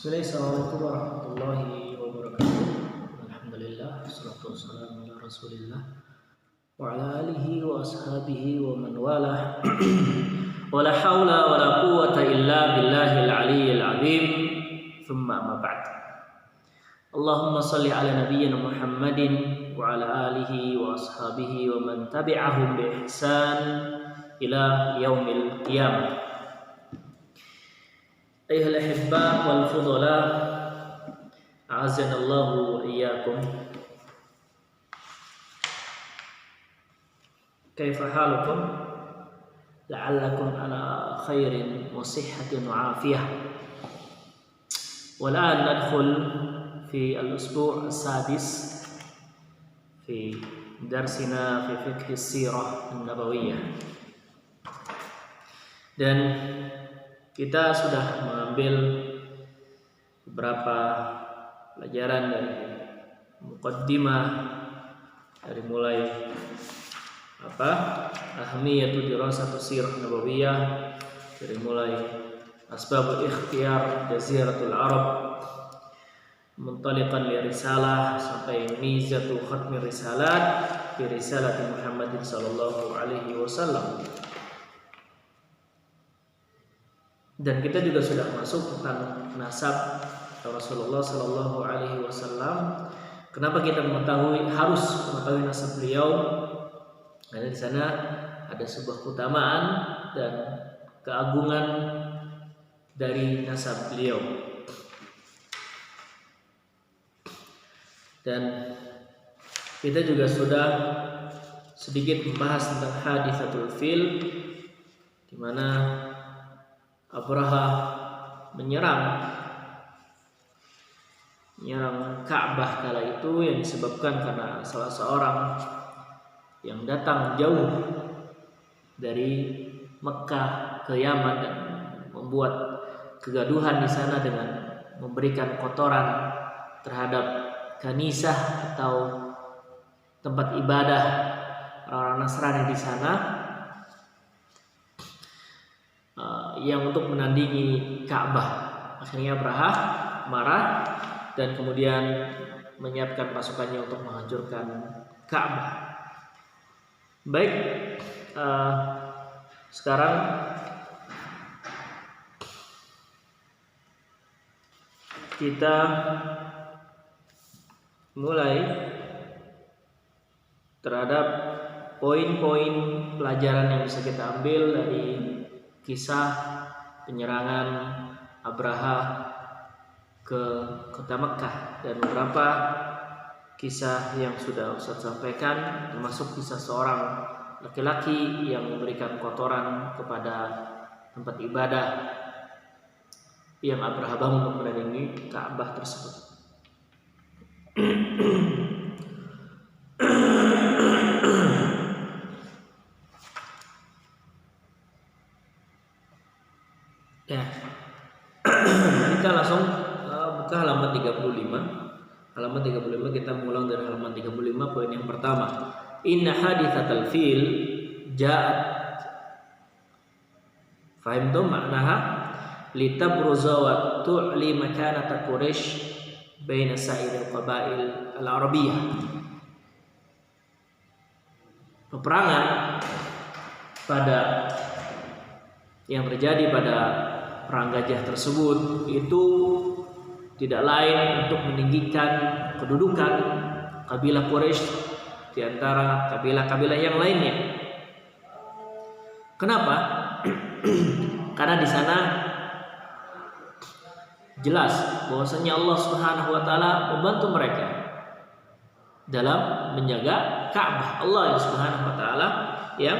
Assalamualaikum warahmatullahi wabarakatuh. Alhamdulillah, wassalatu wassalamu ala Rasulillah wa ala alihi wa ashabihi wa man walah. Wala haula wala quwwata illa billahil aliyyil azim. Thumma amma ba'd. Allahumma shalli ala nabiyyina Muhammadin wa ala alihi wa ashabihi wa man tabi'ahum bi ihsan ila yaumil qiyamah. Ayuhal ahibbah wal fudala, a'azzanallahu wa iyyakum. Kaifa halukum? La'allakum ala khairin wa sihhatin wa afiyah. Wal'an nadkhul fi al-usbu' as-sadis fi darsina fi fiqh as-sirah an-nabawiyyah. Dan kita sudah mengambil beberapa pelajaran dari muqaddimah, dari mulai ahmiyatu dirasatu sirah nabawiyah, dari mulai asbabul ikhtiyar jaziratul arab, muntaliqan li risalah sampai mizatu khatmi risalat fi risalati Muhammadin sallallahu alaihi wasallam. Dan kita juga sudah masuk tentang nasab Rasulullah Sallallahu Alaihi Wasallam. Kenapa kita harus mengetahui nasab beliau? Karena di sana ada sebuah keutamaan dan keagungan dari nasab beliau. Dan kita juga sudah sedikit membahas tentang hadisatul fil, di mana Abraha menyerang Ka'bah kala itu yang disebabkan karena salah seorang yang datang jauh dari Mekah ke Yaman dan membuat kegaduhan di sana dengan memberikan kotoran terhadap kanisah atau tempat ibadah orang Nasrani di sana, yang untuk menandingi Ka'bah. Akhirnya Abraha marah dan kemudian menyiapkan pasukannya untuk menghancurkan Ka'bah. Baik, sekarang kita mulai terhadap poin-poin pelajaran yang bisa kita ambil dari kisah penyerangan Abraha ke kota Mekah, dan beberapa kisah yang sudah Ustaz sampaikan, termasuk kisah seorang laki-laki yang memberikan kotoran kepada tempat ibadah yang Abraha bangun untuk menandingi Ka'bah tersebut. Ya, kita langsung buka halaman 35. Halaman 35 kita mengulang dari halaman 35, poin yang pertama. Inna hadithatal fil ja'at, fahimtum maknaha, litabruza wa tu'li makanata Quraisy baina sa'iril qabail al-arabiyyah. Peperangan yang terjadi pada perang gajah tersebut itu tidak lain untuk meninggikan kedudukan kabilah Quraisy di antara kabilah-kabilah yang lainnya. Kenapa? Karena di sana jelas bahwasanya Allah Subhanahu wa taala membantu mereka dalam menjaga Ka'bah. Allah Subhanahu wa taala yang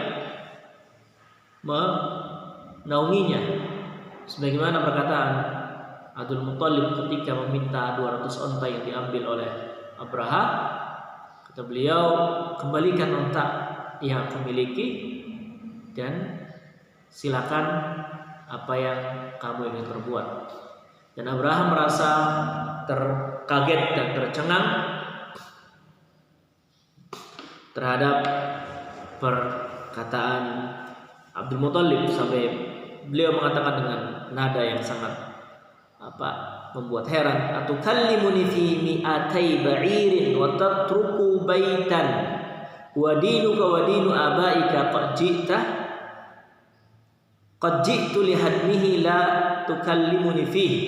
menaunginya. Sebagaimana perkataan Abdul Muttalib ketika meminta 200 onta yang diambil oleh Abraha, kata beliau, kembalikan onta yang aku miliki dan silakan apa yang kamu ingin perbuat. Dan Abraha merasa terkaget dan tercengang terhadap perkataan Abdul Muttalib, sampai beliau mengatakan dengan nada yang sangat membuat heran. Atukallimuni fi mi'atai ba'irin wa tatruku baitan wa dinuka wa dinu abaika qad ji'tu li hadmihi la tukallimuni fihi.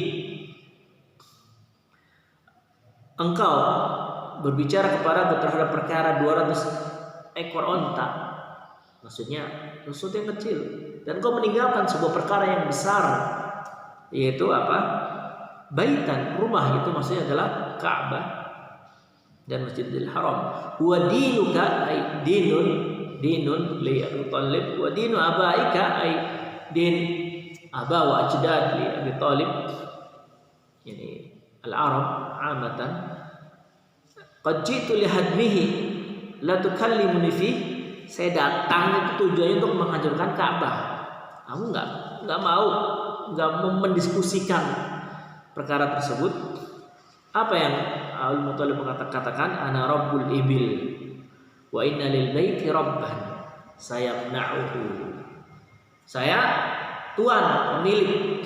Engkau berbicara kepadaku terhadap perkara 200 ekor onta, maksudnya sesuatu yang kecil, dan kau meninggalkan sebuah perkara yang besar, yaitu baitan, rumah, itu maksudnya adalah Ka'bah dan Masjidil Haram. Wa dinuka ay dinun li Abi Thalib, wa dinu abaika ay din aba wa ajdad li Abi Thalib, yani al-Arab amatan. Qad ji'tu li hadmihi la tukallimuni fi. Saya datang itu tujuannya untuk menghancurkan Ka'bah. Kamu enggak mau mendiskusikan perkara tersebut. Apa yang Al-Muttalib mengatakan? Ana rabbul ibil wa inna lil baiti rabban sayamna'uhu. Saya tuan, pemilik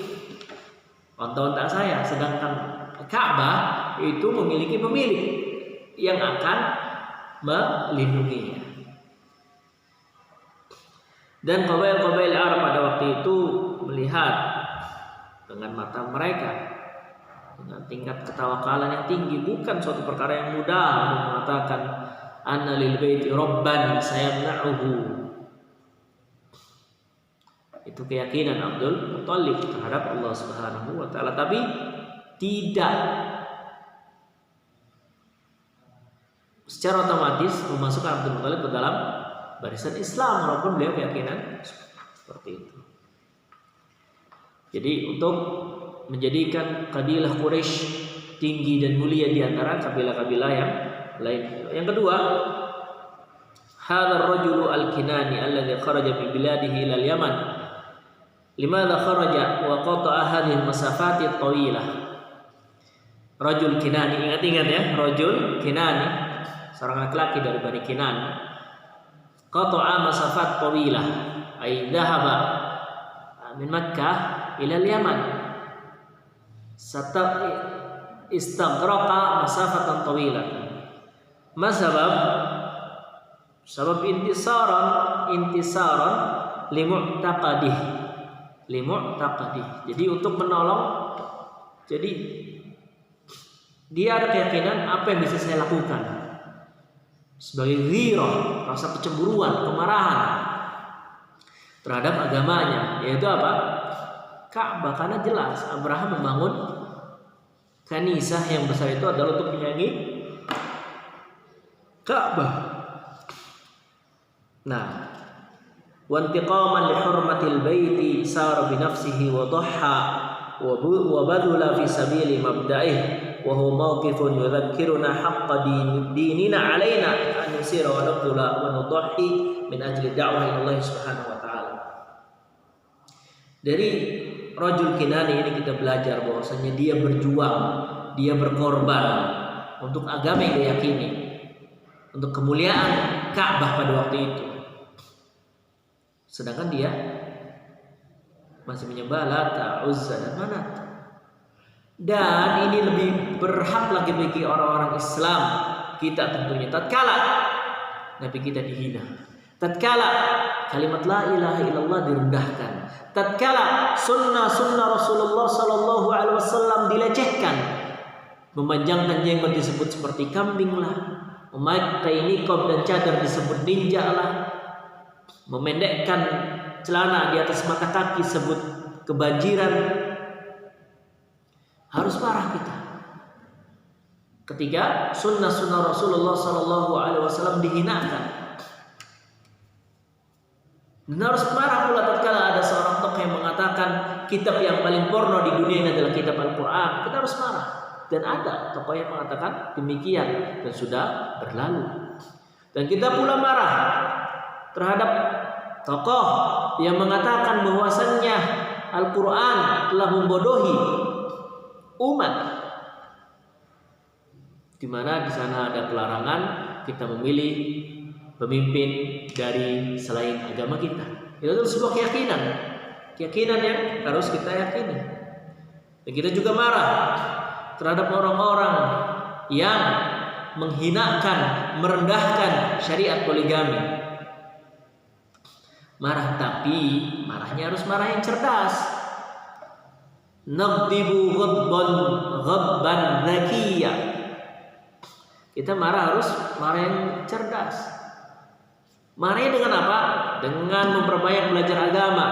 onta-onta saya, sedangkan Ka'bah itu memiliki pemilik yang akan melindunginya. Dan kabail-kabail Arab pada waktu itu melihat dengan mata mereka dengan tingkat ketawakalan yang tinggi, bukan suatu perkara yang mudah untuk mengatakan anna lil baiti rabban sayamna'uhu. Itu keyakinan Abdul Muttalib terhadap Allah Subhanahu wa taala, tapi tidak secara otomatis memasukkan Abdul Muttalib ke dalam barisan Islam, walaupun beliau keyakinan seperti itu. Jadi untuk menjadikan kabilah Quraisy tinggi dan mulia di antara kabilah-kabilah yang lain. Yang kedua, hadzal rajulu al-Kinani alladhi kharaja min biladihi ila al-Yaman. Limadha kharaja wa qata'a hadhihi al-masafati at-tawilah. Rajul Kinani, ingat-ingat ya, rajul Kinani, seorang laki-laki dari Bani Kinan. Qata'a masafat tawilah, ay dhahaba min Makkah ila al-Yaman. Istaghraqa masafatan tawilatan. Ma sabab intisaran limu'taqadih. Jadi untuk menolong, jadi dia ada keyakinan apa yang bisa saya lakukan sebagai ghirah, rasa kecemburuan, kemarahan terhadap agamanya, yaitu Ka'bah. Karena jelas Abraham membangun kanisah yang besar itu adalah untuk menyayangi Ka'bah. Nah, wa intiqaman li hurmatil baiti sara bi nafsihi wa dhahha wa badala fi sabili mabda'ih wa huwa mawqifun yudhakkiruna haqqa dinina alaina an yusira wa nabdula wa nudahhi min ajli da'wah ila Allah Subhanahu wa taala. Dari Rajul Kinani ini kita belajar bahwasanya dia berjuang, dia berkorban untuk agama yang dia yakini, untuk kemuliaan Ka'bah pada waktu itu. Sedangkan dia masih menyembah Lata, Uzza dan Manat. Dan ini lebih berhak lagi bagi orang-orang Islam kita tentunya tatkala Nabi kita dihina, tatkala kalimat la ilaha illallah direndahkan, tatkala sunnah Rasulullah sallallahu alaihi wasallam dilecehkan, memanjangkan jenggot disebut seperti kambing lah, memakai niqab dan cadar disebut ninja lah, memendekkan celana di atas mata kaki disebut kebanjiran. Harus marah kita ketika sunnah Rasulullah sallallahu alaihi wasallam dihinakan. Dan harus marah pula tatkala ada seorang tokoh yang mengatakan kitab yang paling porno di dunia ini adalah kitab Al-Quran. Kita harus marah. Dan ada tokoh yang mengatakan demikian dan sudah berlalu. Dan kita pula marah terhadap tokoh yang mengatakan bahwasannya Al-Quran telah membodohi umat, di mana di sana ada pelarangan kita memilih pemimpin dari selain agama kita. Itu adalah sebuah keyakinan yang harus kita yakini. Dan kita juga marah terhadap orang-orang yang menghinakan, merendahkan syariat poligami. Marah, tapi marahnya harus marah yang cerdas. Naqdibu ghabban dzakiyya. Kita marah harus marah yang cerdas. Marahnya dengan apa? Dengan memperbanyak belajar agama.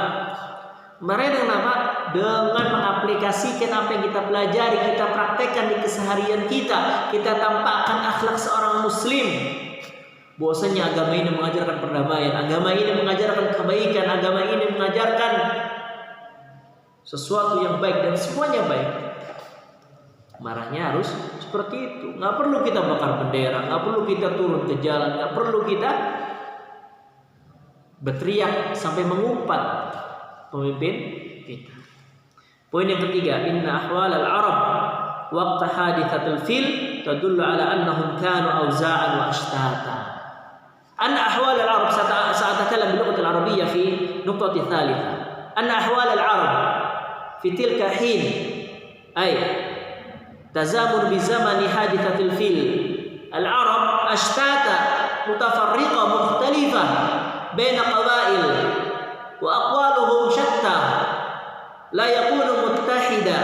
Marahnya dengan apa? Dengan mengaplikasikan apa yang kita pelajari, kita praktekkan di keseharian kita. Kita tampakkan akhlak seorang muslim. Bahwasanya agama ini mengajarkan perdamaian, agama ini mengajarkan kebaikan, agama ini mengajarkan sesuatu yang baik dan semuanya baik. Marahnya harus seperti itu. Nggak perlu kita bakar bendera, nggak perlu kita turun ke jalan, nggak perlu kita berteriak sampai mengumpat pemimpin kita. Poin yang ketiga, inna ahwal al-Arab waqta hadithatul fil tadullu ala annahum kanu awza'an wa ashtata. أن أحوال العرب سأتكلم باللغة العربية في نقطة ثالثة. أن أحوال العرب في تلك حين أي تزامن بزمن حادثة الفيل. العرب أشتاتا متفرقة مختلفة بين قبائل وأقوالهم شتى لا يكون متحدا.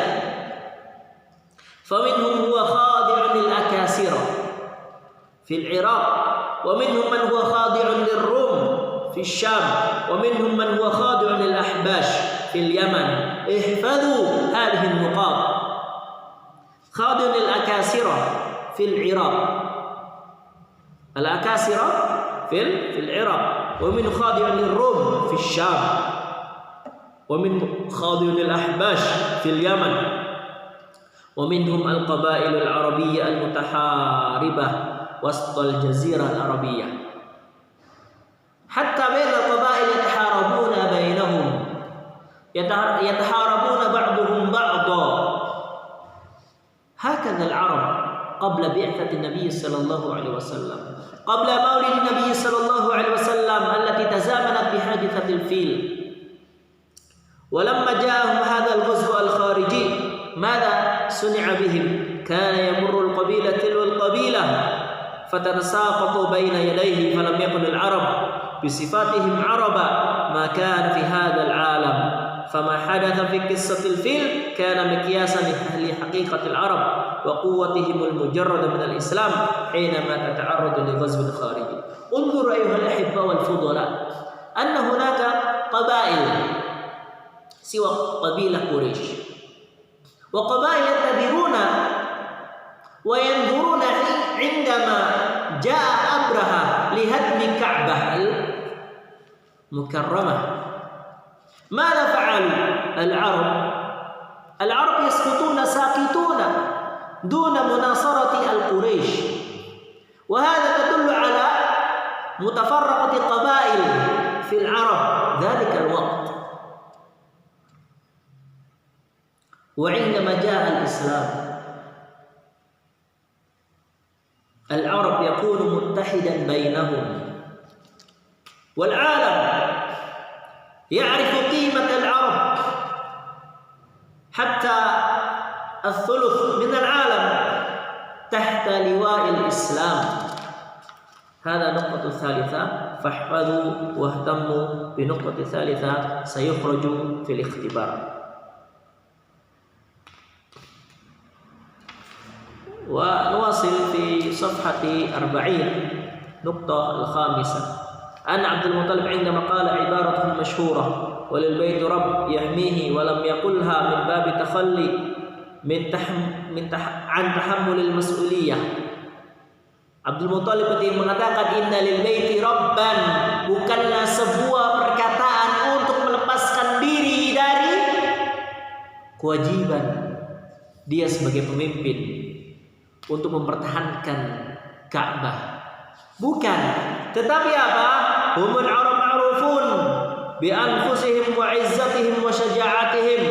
فمنهم هو خاضع للأكاسرة في العراق، ومنهم من هو خاضع للروم في الشام، ومنهم من هو خاضع للأحباش في اليمن. احفظوا هذه النقاط. خاضع للأكاسرة في العراق، الأكاسرة في العراق، ومن خاضع للروم في الشام، ومن خاضع للأحباش في اليمن، ومنهم القبائل العربية المتحاربة وسط الجزيرة العربية. حتى بين القبائل يتحاربون بينهم، يتحاربون بعضهم بعضا. هكذا العرب قبل بعثة النبي صلى الله عليه وسلم، قبل مولد النبي صلى الله عليه وسلم التي تزامنت بحادثة الفيل. ولما جاءهم هذا الغزو الخارجي ماذا صنع بهم؟ كان يمر القبيلة تلو القبيلة فتتساقط بين يديه، فلم يكن العرب بصفاتهم عربا ما كان في هذا العالم. فما حدث في قصة الفيل كان مقياسا لحقيقة العرب وقوتهم المجردة من الإسلام حينما تتعرض لغزو خارجي. انظر أيها الأحبة والفضلاء أن هناك قبائل سوى قبيلة قريش، وقبائل يعتبرون وينظرون عندما جاء أبرهة لهدم الكعبة المكرمة ماذا فعلوا العرب؟ العرب يسقطون ساقطون دون مناصرة القريش، وهذا تدل على متفرقة قبائل في العرب ذلك الوقت. وعندما جاء الإسلام العرب يكون متحدا بينهم، والعالم يعرف قيمة العرب حتى الثلث من العالم تحت لواء الإسلام. هذا نقطة ثالثة، فاحفظوا واهتموا بنقطة ثالثة سيخرج في الاختبار. ونواصل في صفحة 40 نقطة الخامسة. أن عبد المطلب عندما قال عبارته المشهورة وللبيت رب يحميه ولم يقلها من باب تخلي عن تحمل المسؤولية. Abdul Muthalib mengatakan inna lil baiti rabban, bukanlah sebuah perkataan untuk melepaskan diri dari kewajiban dia sebagai pemimpin untuk mempertahankan Ka'bah. Bukan, tetapi apa? Humul Arab ma'rufun bi anfusihim wa izzatihim wa syaja'atihim.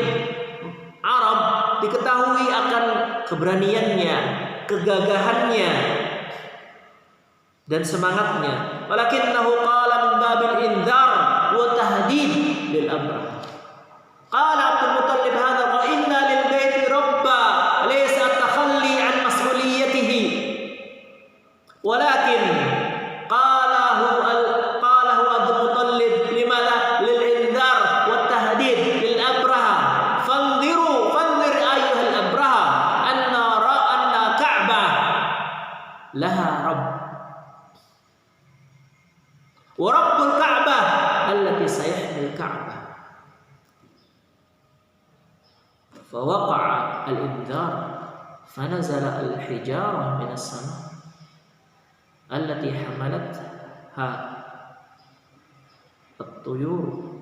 Arab diketahui akan keberaniannya, kegagahannya dan semangatnya. Walakinnahu qala min babil indzar wa tahdid lil amr. Qala Abdul Muthalib hadza wa inna lil baiti laha rabb wa rabbul ka'bah allati sayahmil ka'bah. Fawaqa'a al-indzar fanazala al-hijarah min as-sama' allati hamalatha at-tuyur.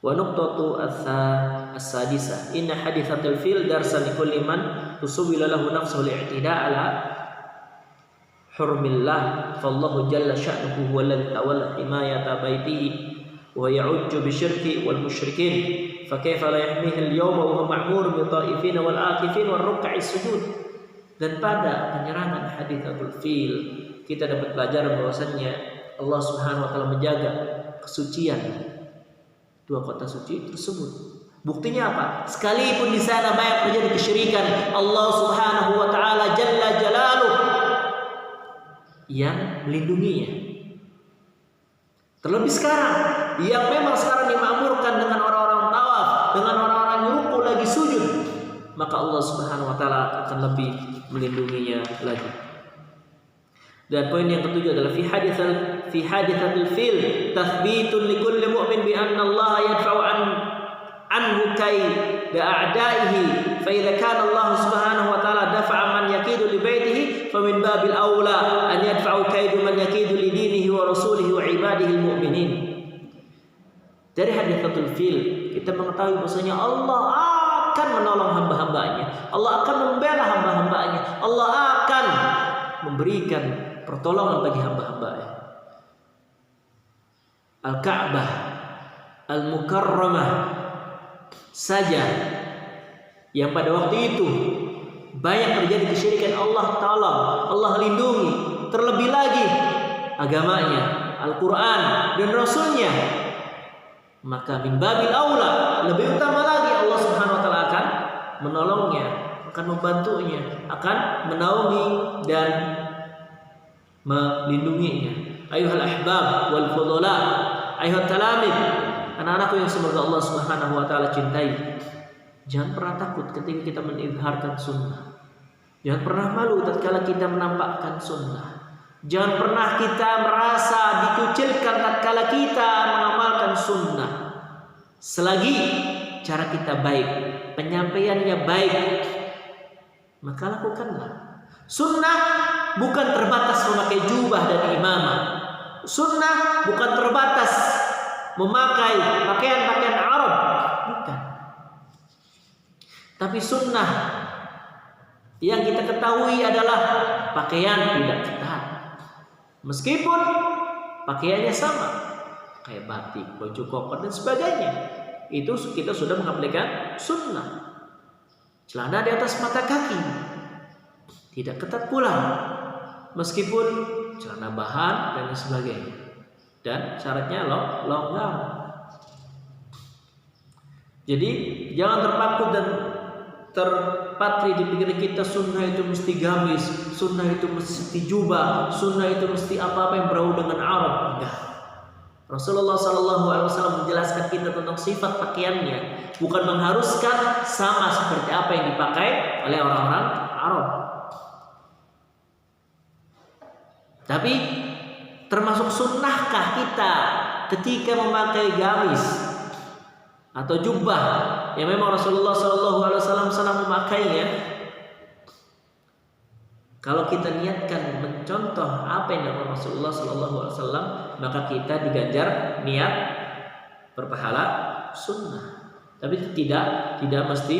Wa nuqtatu as-sadisah inna hadithatul fil darsan likulli man tusawwila lahu nafsuhu al-i'tida' ala hurmillah fallahu jalla sya'nuhu huwa alladhi tawalla himayata baitihi wa ya'ujju bisyirki wal musyrikin fa kaifa la yahmihi al-yawma wa huwa ma'mur bi ta'ifin wal akifin wal ruk'i sujud. Dan pada penyerangan hadithatul fil kita dapat pelajaran bahwasannya Allah Subhanahu wa taala menjaga kesucian dua kota suci tersebut. Buktinya apa? Sekalipun di sana banyak terjadi kesyirikan, Allah Subhanahu wa taala jalla jalaluh yang melindunginya. Terlebih sekarang yang memang sekarang dimakmurkan dengan orang-orang tawaf, dengan orang-orang ruku lagi sujud, maka Allah Subhanahu wa taala akan lebih melindunginya lagi. Dan poin yang ketujuh adalah fi hadithatil fil tathbitun likulli mu'min bi anna Allah yadfa'u anhu kaida a'da'ihi fa idza kana Allah Subhanahu wa ta'ala dafa'a man yakidu li baitihi fa min babil aula an yadfa'u kaidu man yakidu li dinihi wa rasulihi wa ibadihi al-mu'minin. Dari hadithatul fil kita mengetahui bahwasanya Allah akan menolong hamba-hambanya, Allah akan membela hamba-hambanya, Allah akan memberikan pertolongan bagi hamba-hambanya. Al-Ka'bah Al-Mukarramah saja yang pada waktu itu banyak terjadi kesyirikan, Allah tolong, Allah lindungi. Terlebih lagi agamanya, Al-Quran dan Rasulnya, maka min babil aula, lebih utama lagi Allah Subhanahu wa taala akan menolongnya, akan membantunya, akan menaungi dan melindunginya. Ayuhal ahbab wal fudula, ayuhat talamid, anak-anakku yang semoga Allah Subhanahu wa taala cintai, jangan pernah takut ketika kita menizharkan sunnah. Jangan pernah malu tatkala kita menampakkan sunnah. Jangan pernah kita merasa dikucilkan tatkala kita mengamalkan sunnah. Selagi cara kita baik, penyampaiannya baik, maka lakukanlah. Sunnah bukan terbatas memakai jubah dan imamah. Sunnah bukan terbatas memakai pakaian-pakaian Arab, bukan. Tapi sunnah yang kita ketahui adalah pakaian tidak ketat, meskipun pakaiannya sama, kayak batik, baju koko dan sebagainya. Itu kita sudah mengaplikasikan sunnah. Celana di atas mata kaki, tidak ketat pula, meskipun celana bahan dan sebagainya, dan syaratnya longgar. Jadi jangan terpaku dan terpatri di pikiran kita sunnah itu mesti gamis, sunnah itu mesti jubah, sunnah itu mesti apa-apa yang berbau dengan Arab. Enggak. Rasulullah SAW menjelaskan kita tentang sifat pakaiannya, bukan mengharuskan sama seperti apa yang dipakai oleh orang-orang Arab. Tapi termasuk sunnahkah kita ketika memakai gamis atau jubah yang memang Rasulullah SAW senang memakainya? Kalau kita niatkan mencontoh apa yang dilakukan Rasulullah SAW, maka kita diganjar niat berpahala sunnah. Tapi tidak mesti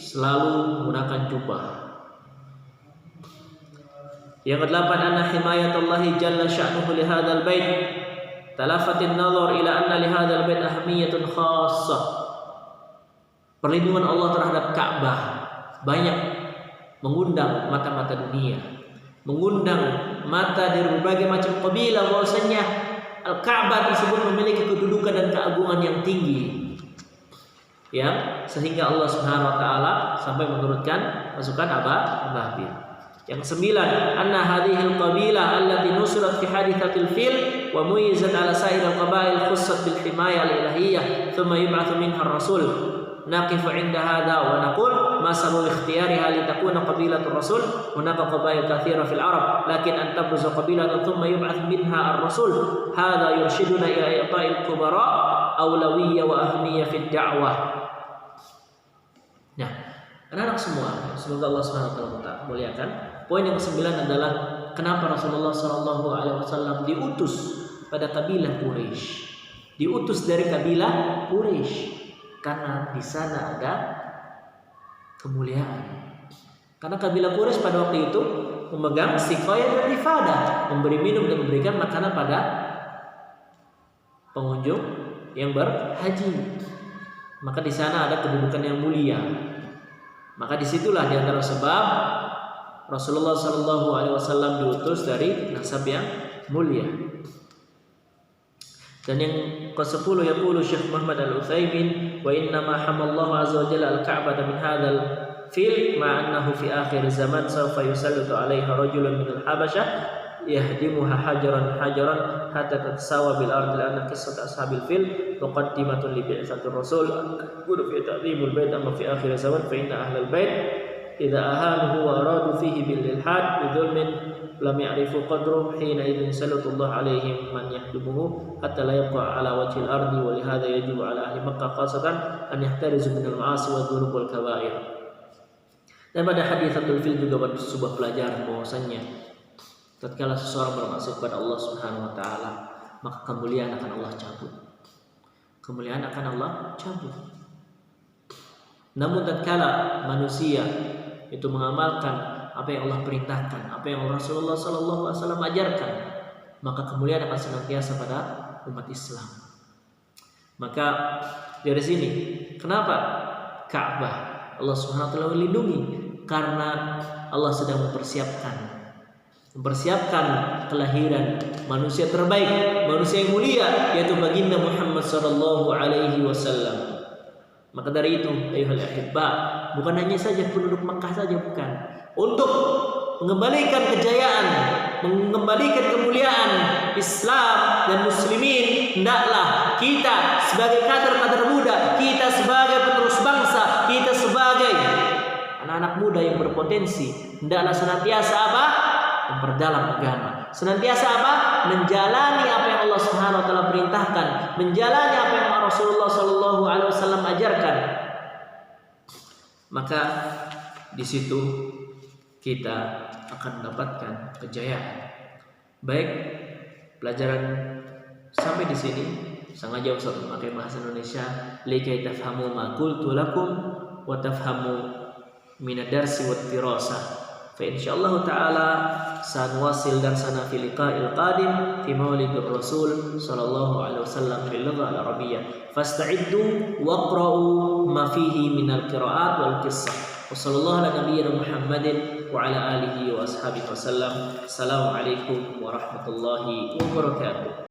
selalu menggunakan jubah. Yang kedelapan, anna himayatullahi jalla sya'nuhu li hadzal bait talafatin nazar ila anna li hadzal bait ahmiyatun khassah. Perlindungan Allah terhadap Ka'bah banyak mengundang mata-mata dunia, mengundang mata dari berbagai macam kabilah bahwasanya Al-Ka'bah tersebut memiliki kedudukan dan keagungan yang tinggi, yang sehingga Allah Subhanahu wa taala sampai menurunkan pasukan ababil. Yang kesembilan, anna hadhil qabilah allati nusirat fi hadithatil fil wa muyizzat ala sa'ir al-qabail khussat bil himayah al-ilahiyyah thumma yub'atsu minha ar-rasul naqifu 'inda hadha wa naqul ma sababu ikhtiyariha li takuna qabilatur rasul hunaka qabail katsira fil arab lakin an tabruza qabilatan thumma yub'ath minha ar-rasul hadha yurshiduna ila i'ta'il kubara awlawiyya wa ahmiyya fid da'wah. Nah, anak-anak semua, semoga Allah Subhanahu wa taala muliakan. Poin yang ke-9 adalah kenapa Rasulullah sallallahu alaihi wasallam diutus pada kabilah Quraisy. Diutus dari kabilah Quraisy karena di sana ada kemuliaan. Karena kabilah Quraisy pada waktu itu memegang siqayah dan ifadah, memberi minum dan memberikan makanan pada pengunjung yang berhaji. Maka di sana ada kedudukan yang mulia. Maka disitulah di antara sebab Rasulullah Sallallahu Alaihi Wasallam diutus dari nasab yang mulia. Dan yang ke-10 yaqulu Syekh Muhammad Al-Utsaimin wa inna ma hamallahu azza wa jalla al-Ka'bah min hadzal fil ma annahu fi akhir zaman sawfa yusallitu 'alaiha rajulun min al-Habasyah yahdimuha hajaran hatta tatsawa bil ardi lana qissat ashabil fil muqaddimatun li bi'tsatir rasul qulu fi ta'dhimul bait amma fi akhir zaman fa inna ahlal bait idza ahanuhu wa aradu fihi bil ilhad bidzulmin lam ya'rifu qadruhu hina idzin sallallahu alaihim man yahdumuhu hatta la yabqa ala wajhil ardi wa li hadha yajibu ala ahli Makkah khasatan an yahtarizu min al-ma'asi wa dzunub wal kaba'ir. Dan pada haditsatul fil juga ada sebuah pelajaran bahwasanya tatkala seseorang bermaksud kepada Allah Subhanahu wa taala, maka kemuliaan akan Allah cabut. Kemuliaan akan Allah cabut. Namun tatkala manusia itu mengamalkan apa yang Allah perintahkan, apa yang Rasulullah sallallahu alaihi wasallam ajarkan, maka kemuliaan akan senantiasa pada umat Islam. Maka dari sini kenapa Ka'bah Allah Subhanahu wa taala melindungi? Karena Allah sedang mempersiapkan kelahiran manusia terbaik, manusia yang mulia, yaitu baginda Muhammad sallallahu alaihi wasallam. Maka dari itu, ayuhal ahibba, bukan hanya saja penduduk Makkah saja, bukan. Untuk mengembalikan kejayaan, mengembalikan kemuliaan Islam dan muslimin, hendaklah kita sebagai kader-kader muda, kita sebagai penerus bangsa, kita sebagai anak-anak muda yang berpotensi, hendaklah senantiasa apa? Memperdalam agama. Senantiasa apa? Menjalani apa yang Allah Subhanahu wa taala perintahkan, menjalani apa yang Rasulullah sallallahu alaihi wasallam ajarkan. Maka di situ kita akan mendapatkan kejayaan. Baik, pelajaran sampai di sini. Sengaja Ustaz memakai bahasa Indonesia likai tafhamu ma qultu lakum wa tafhamu min ad-darsi wat dirasah. Fa insyaallah taala sanwasil darsana fi liqa'il qadim fi maulidur rasul sallallahu alaihi wasallam bil lugha al arabiyyah fasta'iddu waqra'u ma fihi min al qira'at wal qissah wa sallallahu ala nabiyyina Muhammadin wa ala alihi wa ashabihi wasallam. Assalamualaikum warahmatullahi wabarakatuh.